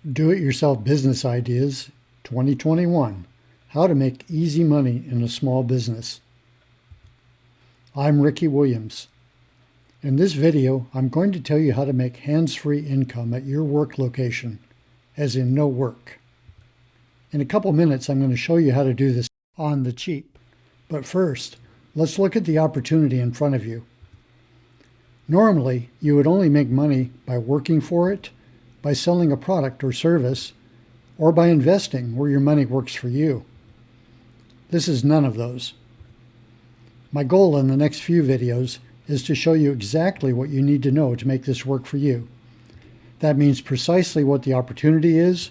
Do-It-Yourself Business Ideas 2021. How to Make Easy Money in a Small Business. I'm Ricky Williams. In this video, I'm going to tell you how to make hands-free income at your work location, as in no work. In a couple minutes, I'm going to show you how to do this on the cheap. But first, let's look at the opportunity in front of you. Normally, you would only make money by working for it, by selling a product or service, or by investing where your money works for you. This is none of those. My goal in the next few videos is to show you exactly what you need to know to make this work for you. That means precisely what the opportunity is,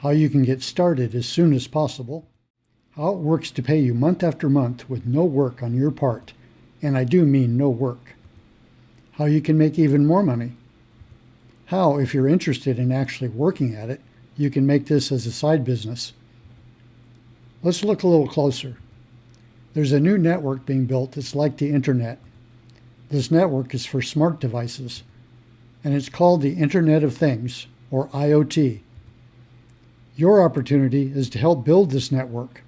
how you can get started as soon as possible, how it works to pay you month after month with no work on your part, and I do mean no work, how you can make even more money, how, if you're interested in actually working at it, you can make this as a side business. Let's look a little closer. There's a new network being built that's like the internet. This network is for smart devices, and it's called the Internet of Things, or IoT. Your opportunity is to help build this network,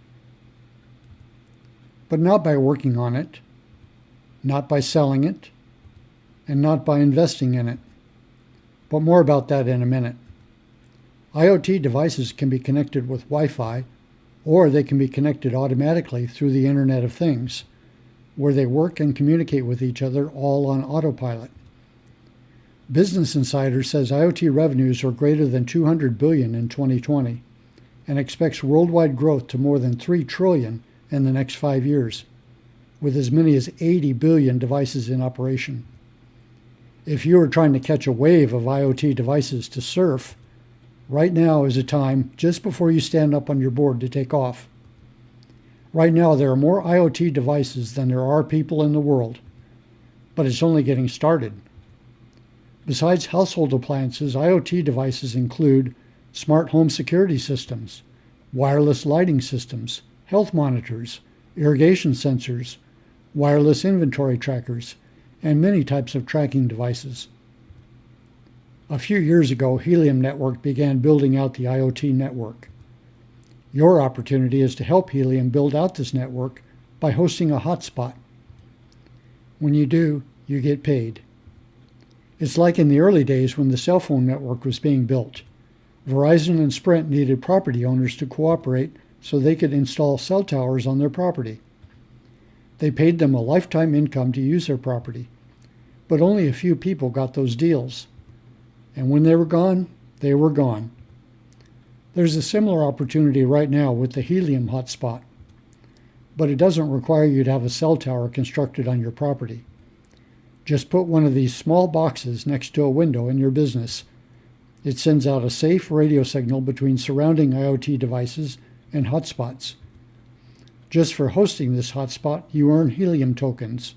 but not by working on it, not by selling it, and not by investing in it. But more about that in a minute. IoT devices can be connected with Wi-Fi, or they can be connected automatically through the Internet of Things, where they work and communicate with each other all on autopilot. Business Insider says IoT revenues are greater than $200 billion in 2020 and expects worldwide growth to more than $3 trillion in the next 5 years, with as many as 80 billion devices in operation. If you are trying to catch a wave of IoT devices to surf, right now is a time just before you stand up on your board to take off. Right now, there are more IoT devices than there are people in the world, but it's only getting started. Besides household appliances, IoT devices include smart home security systems, wireless lighting systems, health monitors, irrigation sensors, wireless inventory trackers, and many types of tracking devices. A few years ago, Helium Network began building out the IoT network. Your opportunity is to help Helium build out this network by hosting a hotspot. When you do, you get paid. It's like in the early days when the cell phone network was being built. Verizon and Sprint needed property owners to cooperate so they could install cell towers on their property. They paid them a lifetime income to use their property, but only a few people got those deals. And when they were gone, they were gone. There's a similar opportunity right now with the Helium Hotspot, but it doesn't require you to have a cell tower constructed on your property. Just put one of these small boxes next to a window in your business. It sends out a safe radio signal between surrounding IoT devices and hotspots. Just for hosting this hotspot, you earn Helium tokens.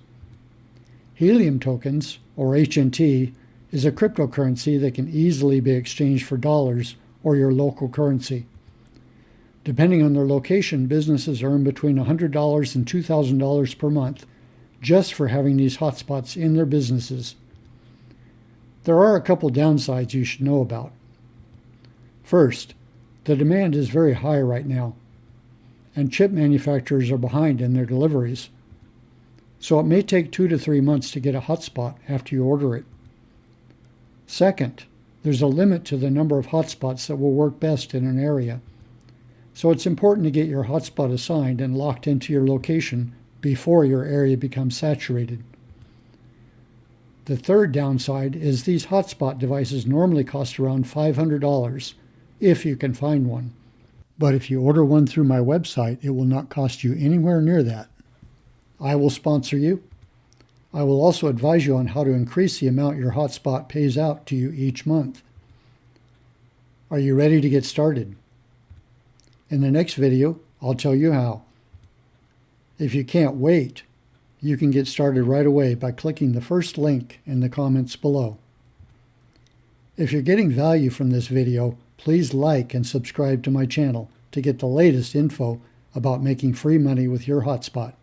Helium tokens, or HNT, is a cryptocurrency that can easily be exchanged for dollars or your local currency. Depending on their location, businesses earn between $100 and $2,000 per month just for having these hotspots in their businesses. There are a couple downsides you should know about. First, the demand is very high right now, and chip manufacturers are behind in their deliveries. So it may take 2 to 3 months to get a hotspot after you order it. Second, there's a limit to the number of hotspots that will work best in an area. So it's important to get your hotspot assigned and locked into your location before your area becomes saturated. The third downside is these hotspot devices normally cost around $500 if you can find one. But if you order one through my website, it will not cost you anywhere near that. I will sponsor you. I will also advise you on how to increase the amount your hotspot pays out to you each month. Are you ready to get started? In the next video, I'll tell you how. If you can't wait, you can get started right away by clicking the first link in the comments below. If you're getting value from this video, please like and subscribe to my channel to get the latest info about making free money with your hotspot.